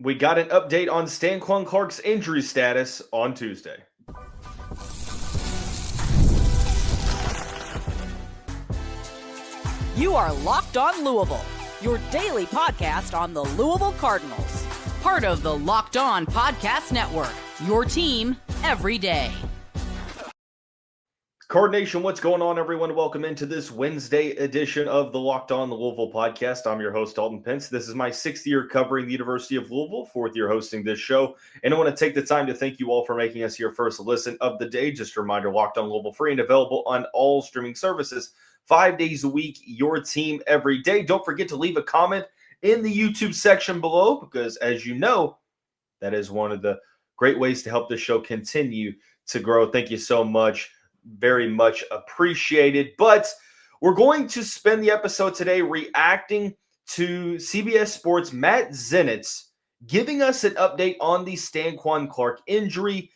We got an update on Stanquan Clark's injury status on Tuesday. You are Locked On Louisville, your daily podcast on the Louisville Cardinals. Part of the Locked On Podcast Network, your team every day. Card Nation, what's going on, everyone? Welcome into this Wednesday edition of the Locked On Louisville podcast. I'm your host, Dalton Pence. This is my 6th year covering the University of Louisville, 4th year hosting this show. And I want to take the time to thank you all for making us your first listen of the day. Just a reminder, Locked On Louisville free and available on all streaming services 5 days a week, your team every day. Don't forget to leave a comment in the YouTube section below because, as you know, that is one of the great ways to help the show continue to grow. Thank you so much. Very much appreciated. But we're going to spend the episode today reacting to CBS Sports' Matt Zenitz giving us an update on the Stanquan Clark injury.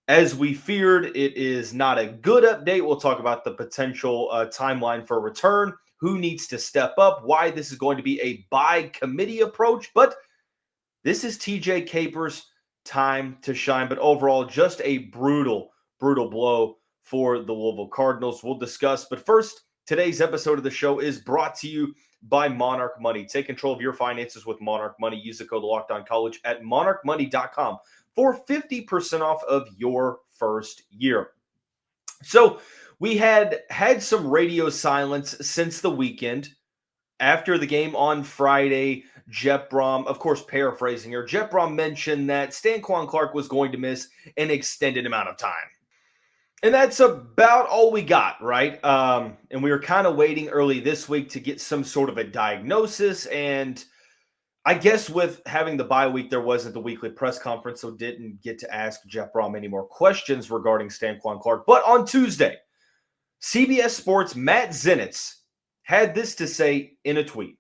As we feared, it is not a good update. We'll talk about the potential timeline for return, who needs to step up, why this is going to be a by committee approach. But this is TJ Capers' time to shine. But overall, just a brutal blow for the Louisville Cardinals. We'll discuss. But first, today's episode of the show is brought to you by Monarch Money. Take control of your finances with Monarch Money. Use the code LOCKEDONCollege at monarchmoney.com for 50% off of your first year. So we had some radio silence since the weekend. After the game on Friday, Jeff Brom, of course, paraphrasing here, Jeff Brom mentioned that Stanquan Clark was going to miss an extended amount of time. And that's about all we got, right? And we were kind of waiting early this week to get some sort of a diagnosis. And I guess with having the bye week, there wasn't the weekly press conference, so didn't get to ask Jeff Brom any more questions regarding Stanquan Clark. But on Tuesday, CBS Sports' Matt Zenitz had this to say in a tweet.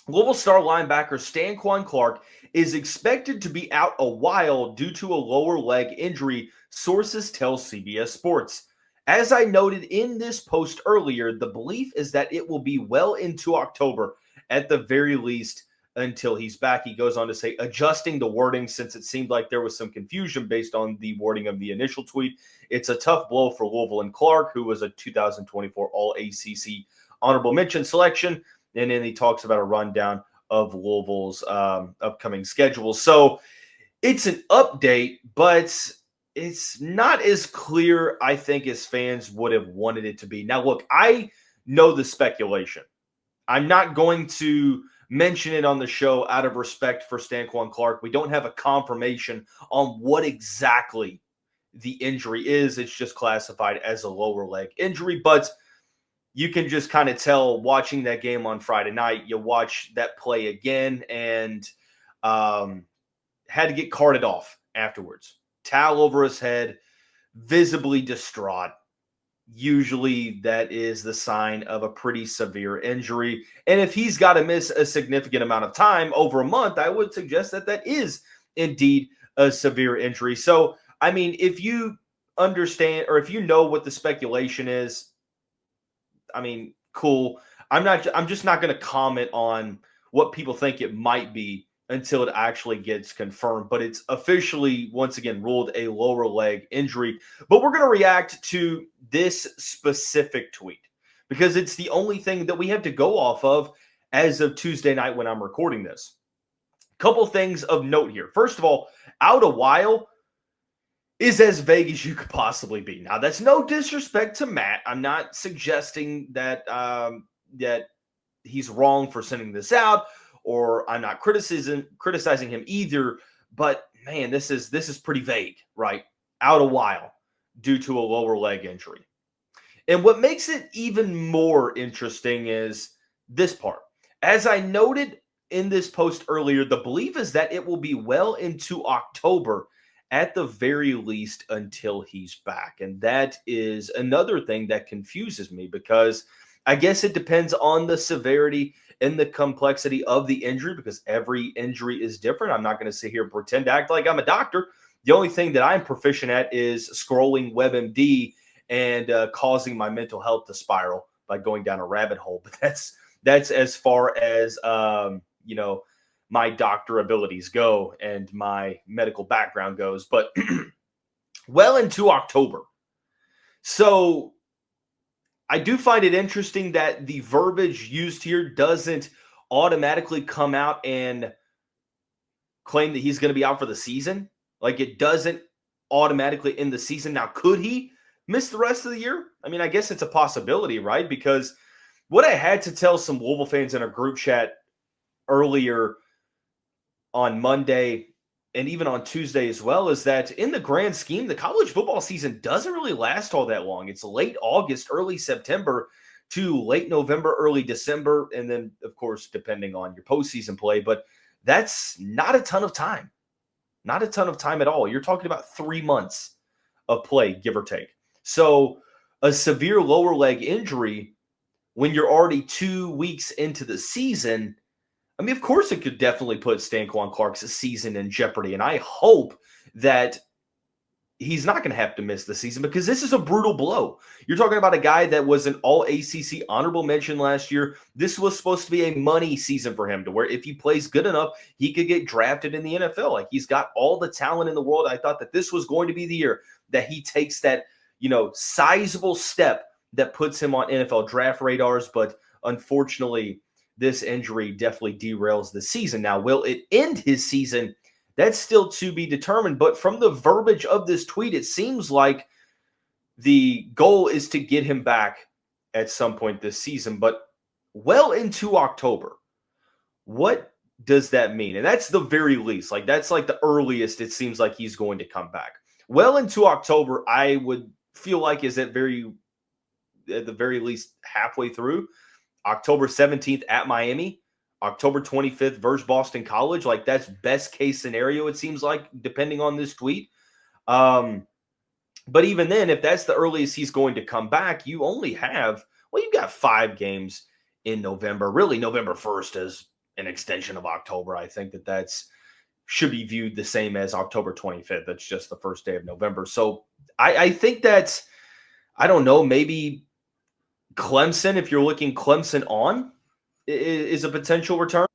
Louisville star linebacker Stanquan Clark is expected to be out a while due to a lower leg injury, sources tell CBS Sports. As I noted in this post earlier, the belief is that it will be well into October, at the very least, until he's back. He goes on to say, adjusting the wording since it seemed like there was some confusion based on the wording of the initial tweet. It's a tough blow for Louisville and Clark, who was a 2024 All-ACC honorable mention selection. And then he talks about a rundown of Louisville's upcoming schedule. So it's an update, but it's not as clear, I think, as fans would have wanted it to be. Now, look, I know the speculation. I'm not going to mention it on the show out of respect for Stanquan Clark. We don't have a confirmation on what exactly the injury is. It's just classified as a lower leg injury, but you can just kind of tell watching that game on Friday night. You watch that play again and had to get carted off afterwards. Towel over his head, visibly distraught. Usually that is the sign of a pretty severe injury. And if he's got to miss a significant amount of time, over a month, I would suggest that that is indeed a severe injury. So, I mean, if you understand or if you know what the speculation is, I mean, cool. I'm just not going to comment on what people think it might be until it actually gets confirmed. But it's officially, once again, ruled a lower leg injury. But we're going to react to this specific tweet because it's the only thing that we have to go off of as of Tuesday night when I'm recording this. Couple things of note here. First of all, out a while is as vague as you could possibly be. Now, that's no disrespect to Matt. I'm not suggesting that that he's wrong for sending this out, or I'm not criticizing him either. But man, this is pretty vague, right? Out a while due to a lower leg injury. And what makes it even more interesting is this part. As I noted in this post earlier, the belief is that it will be well into October at the very least until he's back. And that is another thing that confuses me because I guess it depends on the severity and the complexity of the injury because every injury is different. I'm not going to sit here and pretend to act like I'm a doctor. The only thing that I'm proficient at is scrolling WebMD and causing my mental health to spiral by going down a rabbit hole. But that's as far as, my doctor abilities go and my medical background goes, but well into October. So I do find it interesting that the verbiage used here doesn't automatically come out and claim that he's going to be out for the season. Like, it doesn't automatically end the season. Now, could he miss the rest of the year? I mean, I guess it's a possibility, right? Because what I had to tell some Louisville fans in a group chat earlier on Monday and even on Tuesday as well is that in the grand scheme, the college football season doesn't really last all that long. It's late August, early September to late November, early December, and then, of course, depending on your postseason play. But that's not a ton of time. Not a ton of time at all. You're talking about 3 months of play, give or take. So a severe lower leg injury when you're already 2 weeks into the season, I mean, of course it could definitely put Stanquan Clark's season in jeopardy. And I hope that he's not going to have to miss the season because this is a brutal blow. You're talking about a guy that was an all-ACC honorable mention last year. This was supposed to be a money season for him to where if he plays good enough, he could get drafted in the NFL. Like, he's got all the talent in the world. I thought that this was going to be the year that he takes that, sizable step that puts him on NFL draft radars. But unfortunately, this injury definitely derails the season. Now, will it end his season? That's still to be determined. But from the verbiage of this tweet, it seems like the goal is to get him back at some point this season, but well into October. What does that mean? And that's the very least. Like, that's like the earliest it seems like he's going to come back. Well into October, I would feel like is at the very least halfway through. October 17th at Miami. October 25th versus Boston College. Like, that's best case scenario, it seems like, depending on this tweet. But even then, if that's the earliest he's going to come back, you only have, you've got 5 games in November. Really, November 1st is an extension of October. I think that's should be viewed the same as October 25th. That's just the first day of November. So I think that's, I don't know, maybe Clemson, if you're looking Clemson on, is a potential return.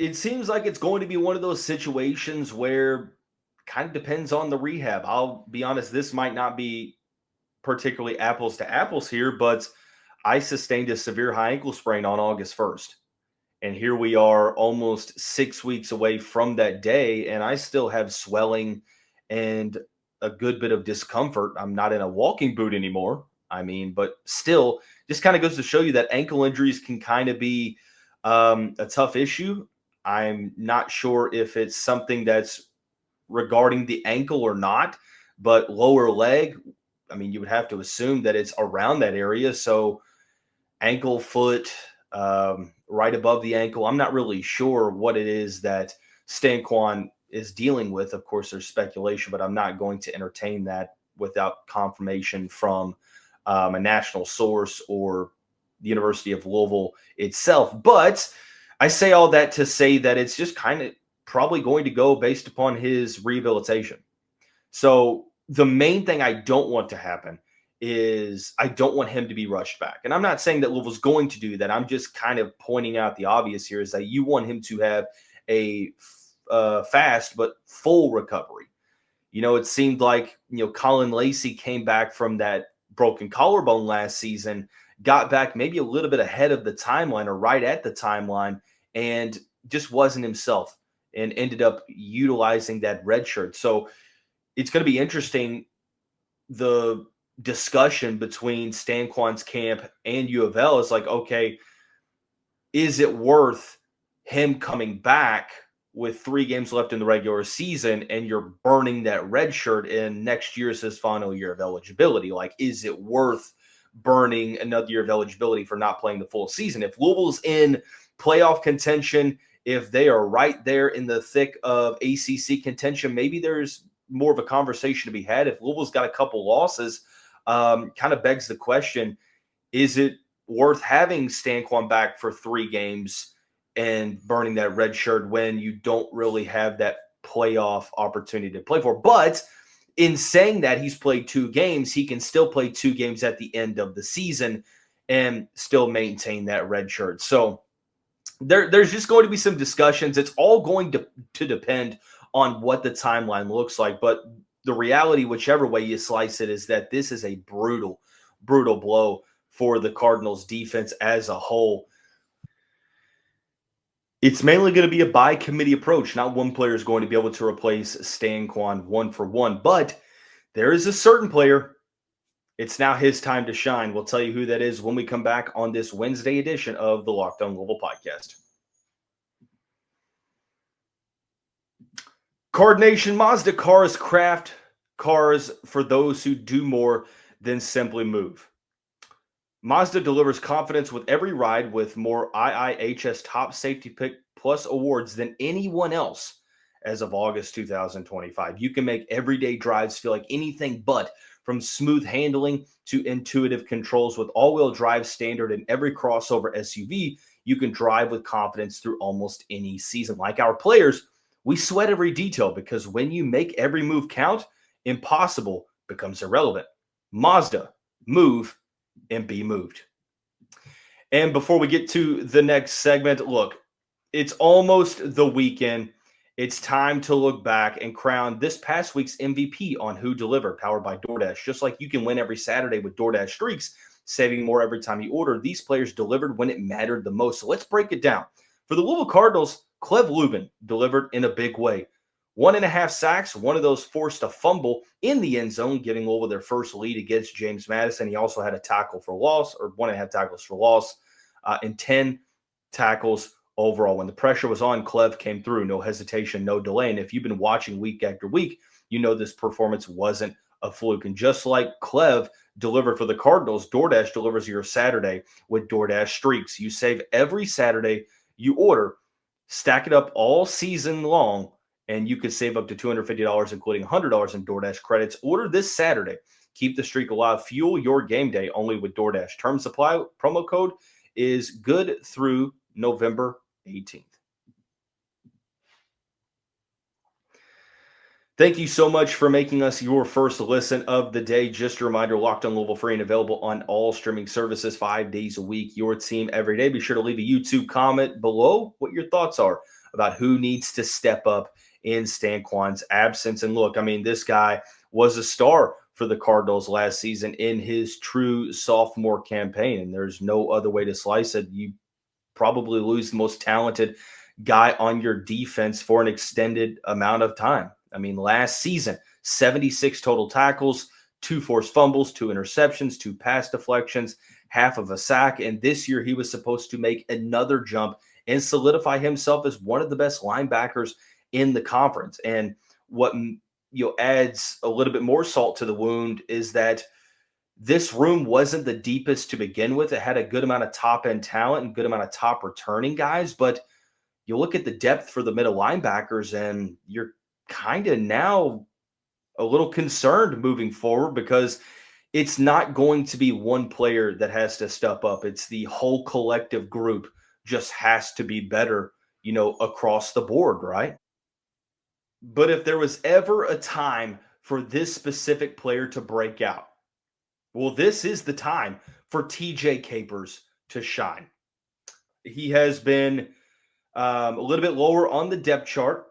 It seems like it's going to be one of those situations where kind of depends on the rehab. I'll be honest, this might not be particularly apples to apples here, but I sustained a severe high ankle sprain on August 1st. And here we are almost 6 weeks away from that day, and I still have swelling and a good bit of discomfort. I'm not in a walking boot anymore. I mean, but still, just kind of goes to show you that ankle injuries can kind of be a tough issue. I'm not sure if it's something that's regarding the ankle or not, but lower leg, I mean, you would have to assume that it's around that area. So ankle, foot, right above the ankle. I'm not really sure what it is that Stanquan is dealing with. Of course, there's speculation, but I'm not going to entertain that without confirmation from a national source or the University of Louisville itself. But I say all that to say that it's just kind of probably going to go based upon his rehabilitation. So the main thing I don't want to happen is I don't want him to be rushed back. And I'm not saying that Louisville's going to do that. I'm just kind of pointing out the obvious here is that you want him to have a fast but full recovery. It seemed like, Colin Lacey came back from that broken collarbone last season, got back maybe a little bit ahead of the timeline or right at the timeline, and just wasn't himself and ended up utilizing that red shirt. So it's going to be interesting, the discussion between Stanquan's camp and U of L is like, okay, is it worth him coming back with 3 games left in the regular season and you're burning that red shirt in next year's his final year of eligibility? Like, is it worth burning another year of eligibility for not playing the full season? If Louisville's in playoff contention, if they are right there in the thick of ACC contention, maybe there's more of a conversation to be had. If Louisville's got a couple losses, kind of begs the question, is it worth having Stanquan back for 3 games and burning that red shirt when you don't really have that playoff opportunity to play for? But in saying that, he's played 2 games, he can still play 2 games at the end of the season and still maintain that red shirt. So there's just going to be some discussions. It's all going to depend on what the timeline looks like. But the reality, whichever way you slice it, is that this is a brutal blow for the Cardinals defense as a whole. It's mainly going to be a by committee approach. Not one player is going to be able to replace Stanquan one for one, but there is a certain player. It's now his time to shine. We'll tell you who that is when we come back on this Wednesday edition of the Locked On Louisville podcast. Card Nation, Mazda cars craft cars for those who do more than simply move. Mazda delivers confidence with every ride with more IIHS Top Safety Pick Plus awards than anyone else as of August 2025. You can make everyday drives feel like anything but, from smooth handling to intuitive controls. With all-wheel drive standard in every crossover SUV, you can drive with confidence through almost any season. Like our players, we sweat every detail because when you make every move count, impossible becomes irrelevant. Mazda, move and be moved. And before we get to the next segment, look, it's almost the weekend. It's time to look back and crown this past week's MVP on Who Delivered, powered by DoorDash. Just like you can win every Saturday with DoorDash Streaks, saving more every time you order, these players delivered when it mattered the most. So let's break it down. For the Louisville Cardinals, Kalib delivered in a big way. 1.5 sacks, one of those forced a fumble in the end zone, giving Louisville their first lead against James Madison. He also had a tackle for loss, or 1.5 tackles for loss, and 10 tackles overall. When the pressure was on, Kalib came through. No hesitation, no delay. And if you've been watching week after week, you know this performance wasn't a fluke. And just like Kalib delivered for the Cardinals, DoorDash delivers your Saturday with DoorDash Streaks. You save every Saturday you order, stack it up all season long, and you could save up to $250, including $100 in DoorDash credits. Order this Saturday. Keep the streak alive. Fuel your game day only with DoorDash. Terms apply. Promo code is good through November 18th. Thank you so much for making us your first listen of the day. Just a reminder, Locked On Louisville free and available on all streaming services 5 days a week. Your team every day. Be sure to leave a YouTube comment below what your thoughts are about who needs to step up in Stanquan's absence. And look, I mean, this guy was a star for the Cardinals last season in his true sophomore campaign, and there's no other way to slice it. You probably lose the most talented guy on your defense for an extended amount of time. I mean, last season, 76 total tackles, 2 forced fumbles, 2 interceptions, 2 pass deflections, half of a sack. And this year he was supposed to make another jump and solidify himself as one of the best linebackers in the conference. And what adds a little bit more salt to the wound is that this room wasn't the deepest to begin with. It had a good amount of top-end talent and good amount of top returning guys, but you look at the depth for the middle linebackers and you're kind of now a little concerned moving forward because it's not going to be one player that has to step up. It's the whole collective group just has to be better, across the board, right? But if there was ever a time for this specific player to break out, well, this is the time for TJ Capers to shine. He has been a little bit lower on the depth chart.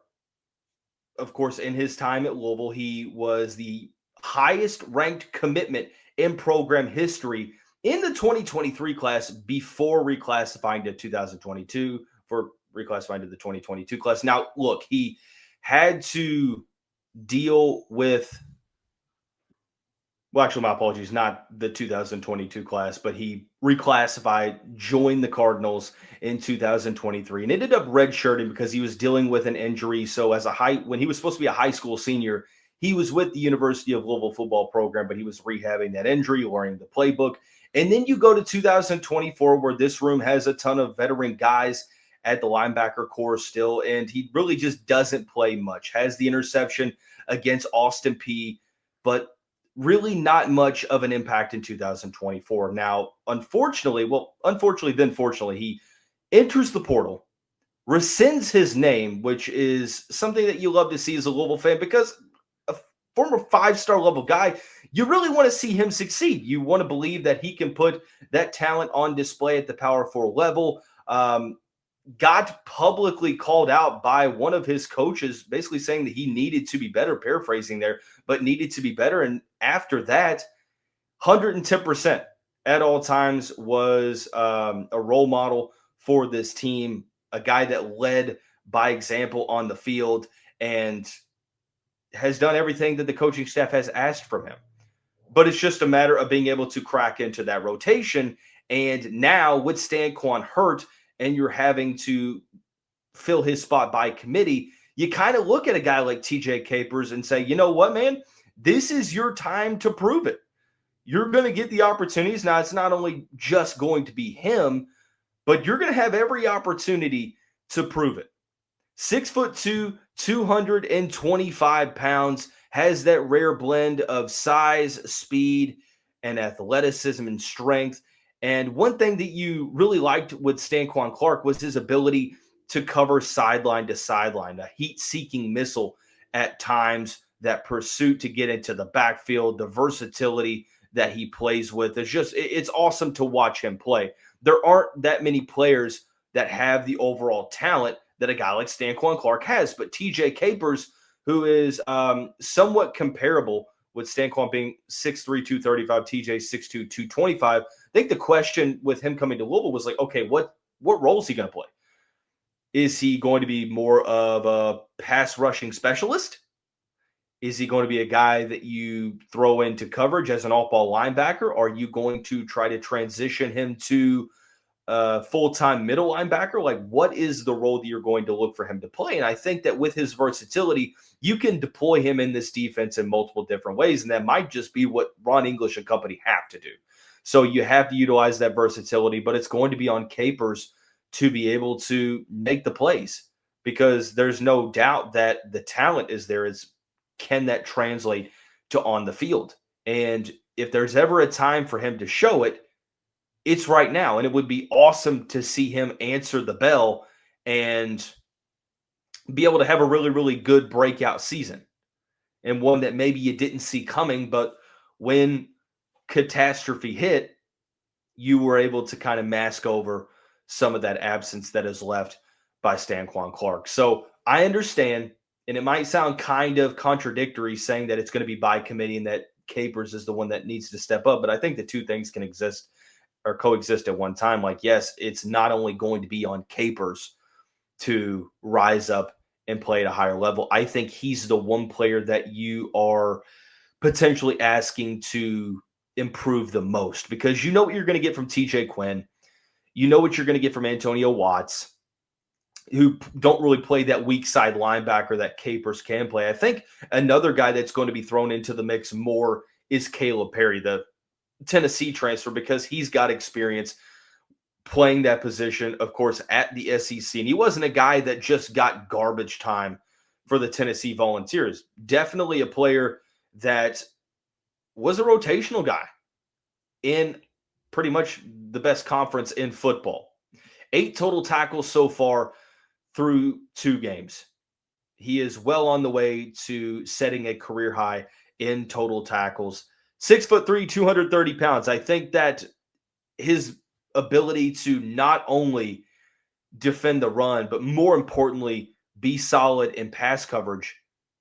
Of course, in his time at Louisville, he was the highest ranked commitment in program history in the 2023 class before reclassifying to 2022 for reclassifying to the 2022 class. Now, look, he had to deal with, well, actually, my apologies, not the 2022 class, but he reclassified, joined the Cardinals in 2023, and ended up redshirting because he was dealing with an injury. So when he was supposed to be a high school senior, he was with the University of Louisville football program, but he was rehabbing that injury, learning the playbook. And then you go to 2024, where this room has a ton of veteran guys at the linebacker core still, and he really just doesn't play much. Has the interception against Austin Peay, but really not much of an impact in 2024. Now, fortunately, he enters the portal, rescinds his name, which is something that you love to see as a Louisville fan, because a former 5-star level guy, you really want to see him succeed. You want to believe that he can put that talent on display at the Power 4 level. got publicly called out by one of his coaches, basically saying that he needed to be better, paraphrasing there, but needed to be better. And after that, 110% at all times was a role model for this team, a guy that led by example on the field and has done everything that the coaching staff has asked from him. But it's just a matter of being able to crack into that rotation. And now with Stanquan hurt and you're having to fill his spot by committee, you kind of look at a guy like TJ Capers and say, you know what, man, this is your time to prove it. You're going to get the opportunities. Now, it's not only just going to be him, but you're going to have every opportunity to prove it. 6'2", 225 pounds, has that rare blend of size, speed, and athleticism and strength. And one thing that you really liked with Stanquan Clark was his ability to cover sideline to sideline, a heat-seeking missile at times, that pursuit to get into the backfield, the versatility that he plays with. It's awesome to watch him play. There aren't that many players that have the overall talent that a guy like Stanquan Clark has, but TJ Capers, who is somewhat comparable with Stanquan being 6'3", 235, TJ 6'2", 225. I think the question with him coming to Louisville was like, okay, what role is he going to play? Is he going to be more of a pass rushing specialist? Is he going to be a guy that you throw into coverage as an off-ball linebacker? Are you going to try to transition him to a full-time middle linebacker? Like, what is the role that you're going to look for him to play? And I think that with his versatility, you can deploy him in this defense in multiple different ways, and that might just be what Ron English and company have to do. So you have to utilize that versatility, but it's going to be on Capers to be able to make the plays, because there's no doubt that the talent is there. Can that translate to on the field? And if there's ever a time for him to show it, it's right now. And it would be awesome to see him answer the bell and be able to have a really, really good breakout season, and one that maybe you didn't see coming, but when catastrophe hit, you were able to kind of mask over some of that absence that is left by Stanquan Clark. So I understand, and it might sound kind of contradictory saying that it's going to be by committee and that Capers is the one that needs to step up, but I think the two things can exist or coexist at one time. Like, yes, it's not only going to be on Capers to rise up and play at a higher level. I think he's the one player that you are potentially asking to improve the most, because you know what you're going to get from TJ Quinn. You know what you're going to get from Antonio Watts, who don't really play that weak side linebacker that Capers can play. I think another guy that's going to be thrown into the mix more is Kalib Perry, the Tennessee transfer, because he's got experience playing that position, of course, at the SEC. And he wasn't a guy that just got garbage time for the Tennessee Volunteers. Definitely a player that was a rotational guy in pretty much the best conference in football. 8 total tackles so far through 2 games. He is well on the way to setting a career high in total tackles. 6'3", 230 pounds. I think that his ability to not only defend the run, but more importantly, be solid in pass coverage,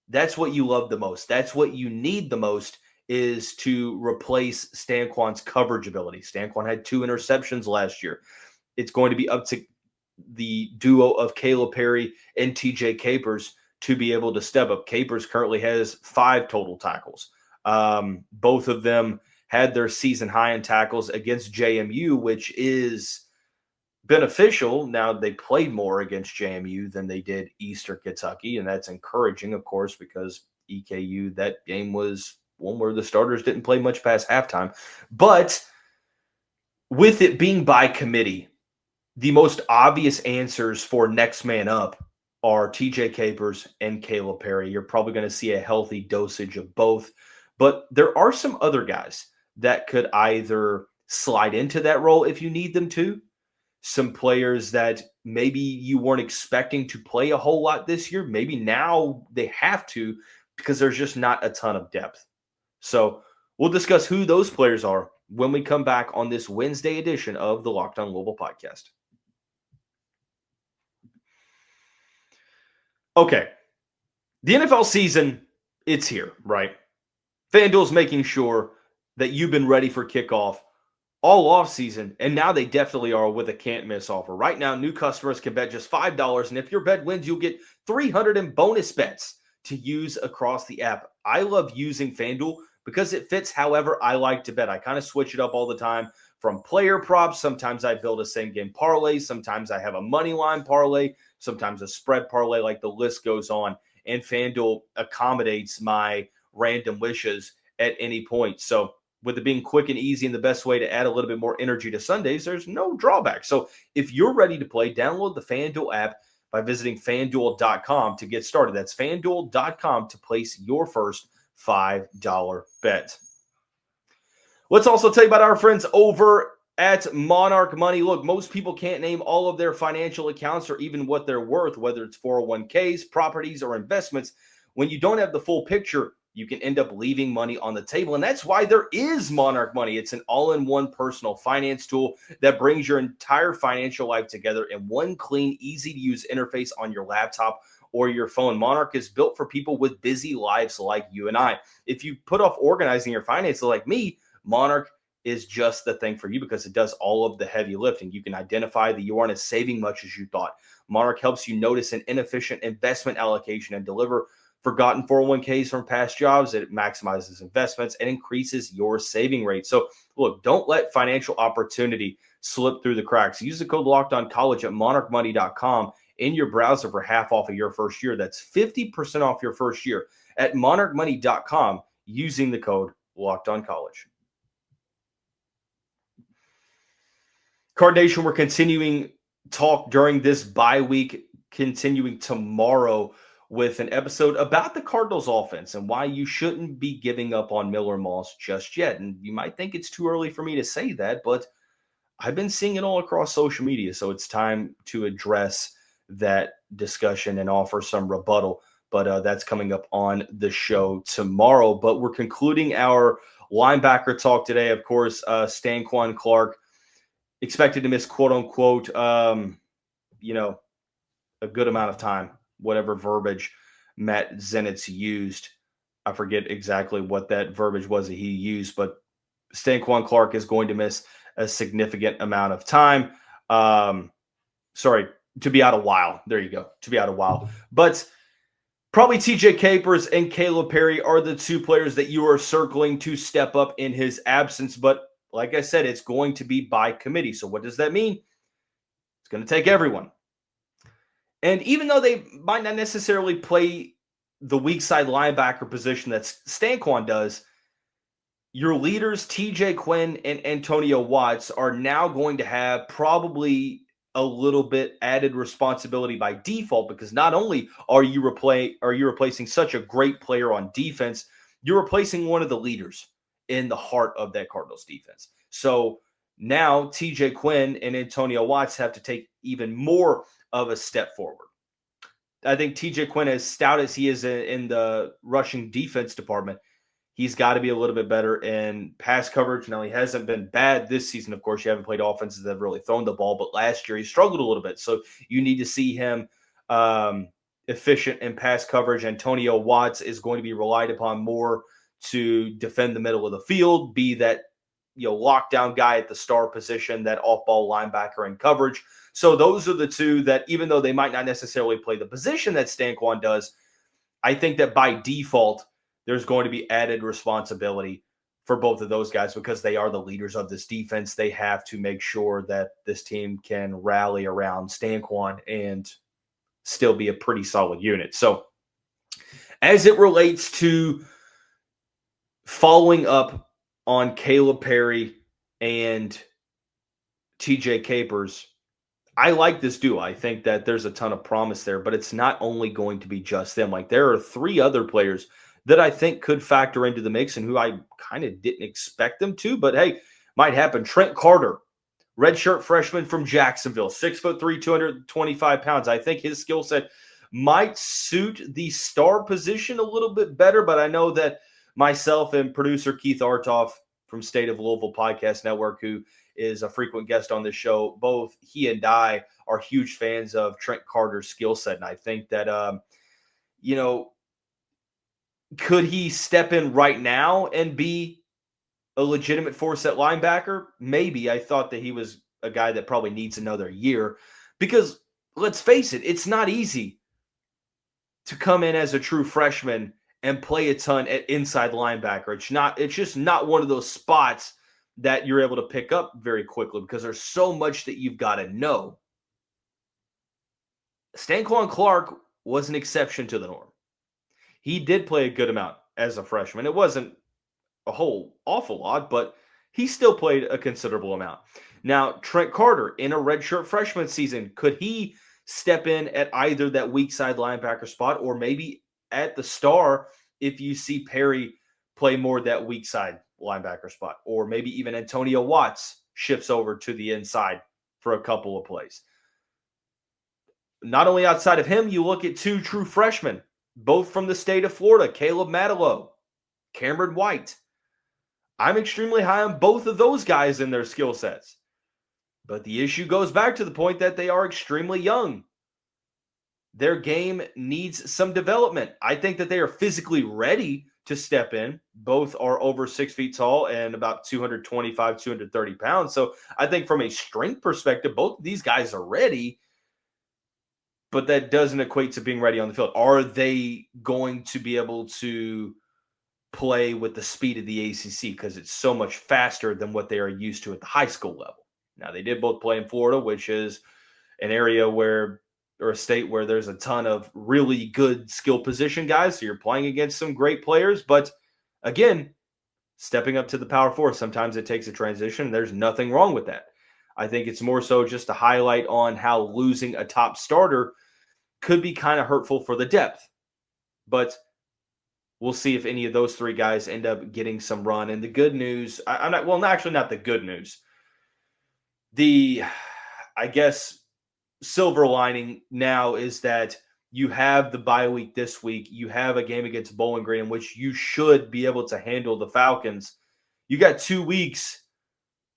that's what you love the most. That's what you need the most, is to replace Stanquan's coverage ability. Stanquan had 2 interceptions last year. It's going to be up to the duo of Kalib Perry and TJ Capers to be able to step up. Capers currently has 5 total tackles. Both of them had their season high in tackles against JMU, which is beneficial. Now, they played more against JMU than they did Eastern Kentucky, and that's encouraging, of course, because EKU, that game was one where the starters didn't play much past halftime. But with it being by committee, the most obvious answers for next man up are TJ Capers and Kalib Perry. You're probably going to see a healthy dosage of both. But there are some other guys that could either slide into that role if you need them to. Some players that maybe you weren't expecting to play a whole lot this year. Maybe now they have to, because there's just not a ton of depth. So we'll discuss who those players are when we come back on this Wednesday edition of the Locked On Louisville podcast. Okay. The NFL season, it's here, right? FanDuel's making sure that you've been ready for kickoff all off season, and now they definitely are with a can't miss offer. Right now, new customers can bet just $5, and if your bet wins, you'll get 300 in bonus bets to use across the app. I love using FanDuel because it fits however I like to bet. I kind of switch it up all the time from player props. Sometimes I build a same game parlay. Sometimes I have a money line parlay. Sometimes a spread parlay, like the list goes on. And FanDuel accommodates my random wishes at any point. So with it being quick and easy and the best way to add a little bit more energy to Sundays, there's no drawback. So if you're ready to play, download the FanDuel app by visiting FanDuel.com to get started. That's FanDuel.com to place your first $5 bet. Let's also tell you about our friends over at Monarch Money. Look, most people can't name all of their financial accounts or even what they're worth, whether it's 401ks, properties, or investments. When you don't have the full picture, you can end up leaving money on the table. And that's why there is Monarch Money. It's an all-in-one personal finance tool that brings your entire financial life together in one clean, easy-to-use interface on your laptop or your phone. Monarch is built for people with busy lives like you and I. If you put off organizing your finances like me, Monarch is just the thing for you because it does all of the heavy lifting. You can identify that you aren't as saving much as you thought. Monarch helps you notice an inefficient investment allocation and deliver forgotten 401ks from past jobs. It maximizes investments and increases your saving rate. So look, don't let financial opportunity slip through the cracks. Use the code LOCKEDONCollege at monarchmoney.com in your browser for half off of your first year. That's 50% off your first year at monarchmoney.com using the code LOCKEDONCollege. Card Nation, we're continuing talk during this bye week, continuing tomorrow with an episode about the Cardinals offense and why you shouldn't be giving up on Miller Moss just yet. And you might think it's too early for me to say that, but I've been seeing it all across social media. So it's time to address that discussion and offer some rebuttal. But that's coming up on the show tomorrow. But we're concluding our linebacker talk today. Of course, Stanquan Clark expected to miss, quote unquote, a good amount of time, whatever verbiage Matt Zenitz used. I forget exactly what that verbiage was that he used, but Stanquan Clark is going to miss a significant amount of time. To be out a while. There you go. To be out a while. But probably TJ Capers and Kalib Perry are the two players that you are circling to step up in his absence. But like I said, it's going to be by committee. So what does that mean? It's going to take everyone. And even though they might not necessarily play the weak side linebacker position that Stanquan does, your leaders, TJ Quinn and Antonio Watts, are now going to have probably a little bit added responsibility by default, because not only are you replacing such a great player on defense, you're replacing one of the leaders in the heart of that Cardinals defense. So now TJ Quinn and Antonio Watts have to take even more of a step forward. I think TJ Quinn, as stout as he is in the rushing defense department, he's got to be a little bit better in pass coverage. Now, he hasn't been bad this season. Of course, you haven't played offenses that have really thrown the ball, but last year he struggled a little bit. So you need to see him efficient in pass coverage. Antonio Watts is going to be relied upon more to defend the middle of the field, be that lockdown guy at the star position, that off-ball linebacker in coverage. So those are the two that, even though they might not necessarily play the position that Stanquan does, I think that by default, there's going to be added responsibility for both of those guys because they are the leaders of this defense. They have to make sure that this team can rally around Stanquan and still be a pretty solid unit. So as it relates to following up on Kalib Perry and TJ Capers, I like this duo. I think that there's a ton of promise there, but it's not only going to be just them. Like, there are three other players that I think could factor into the mix and who I kind of didn't expect them to, but hey, might happen. Trent Carter, redshirt freshman from Jacksonville, 6'3", 225 pounds. I think his skill set might suit the star position a little bit better, but I know that myself and producer Keith Artoff from State of Louisville Podcast Network, who is a frequent guest on this show, both he and I are huge fans of Trent Carter's skill set. And I think that Could he step in right now and be a legitimate force at linebacker? Maybe. I thought that he was a guy that probably needs another year because let's face it, it's not easy to come in as a true freshman and play a ton at inside linebacker. It's just not one of those spots that you're able to pick up very quickly because there's so much that you've got to know. Stanquan Clark was an exception to the norm. He did play a good amount as a freshman. It wasn't a whole awful lot, but he still played a considerable amount. Now, Trent Carter in a redshirt freshman season, could he step in at either that weak side linebacker spot or maybe at the star if you see Perry play more that weak side linebacker spot, or maybe even Antonio Watts shifts over to the inside for a couple of plays? Not only outside of him, you look at two true freshmen, both from the state of Florida, Kalib Matelau, Cameron White. I'm extremely high on both of those guys in their skill sets. But the issue goes back to the point that they are extremely young. Their game needs some development. I think that they are physically ready to step in. Both are over 6 feet tall and about 225, 230 pounds. So I think from a strength perspective, both of these guys are ready. But that doesn't equate to being ready on the field. Are they going to be able to play with the speed of the ACC because it's so much faster than what they are used to at the high school level? Now, they did both play in Florida, which is an area or a state where there's a ton of really good skill position guys. So you're playing against some great players. But again, stepping up to the Power Four, sometimes it takes a transition. There's nothing wrong with that. I think it's more so just a highlight on how losing a top starter could be kind of hurtful for the depth. But we'll see if any of those three guys end up getting some run. And the good news, not the good news. I guess, silver lining now is that you have the bye week this week. You have a game against Bowling Green in which you should be able to handle the Falcons. You got 2 weeks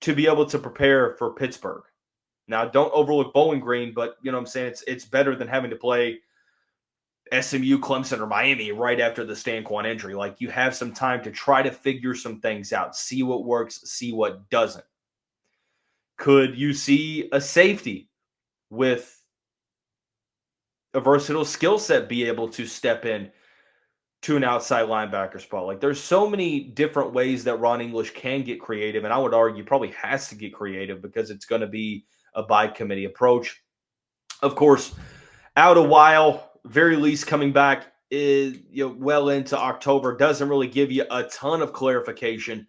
to be able to prepare for Pittsburgh. Now, don't overlook Bowling Green, but you know what I'm saying? It's better than having to play SMU, Clemson, or Miami right after the Stanquan injury. Like, you have some time to try to figure some things out, see what works, see what doesn't. Could you see a safety with a versatile skill set be able to step in to an outside linebacker spot? Like, there's so many different ways that Ron English can get creative, and I would argue probably has to get creative because it's going to be a by committee approach. Of course, out a while, very least coming back is well into October, doesn't really give you a ton of clarification,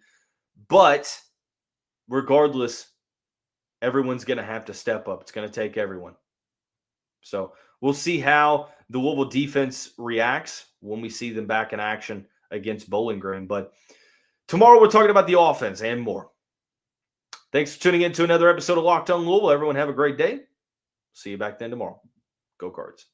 but regardless, everyone's going to have to step up. It's going to take everyone. So we'll see how the Louisville defense reacts when we see them back in action against Bowling Green. But tomorrow we're talking about the offense and more. Thanks for tuning in to another episode of Locked On Louisville. Everyone have a great day. See you back then tomorrow. Go Cards.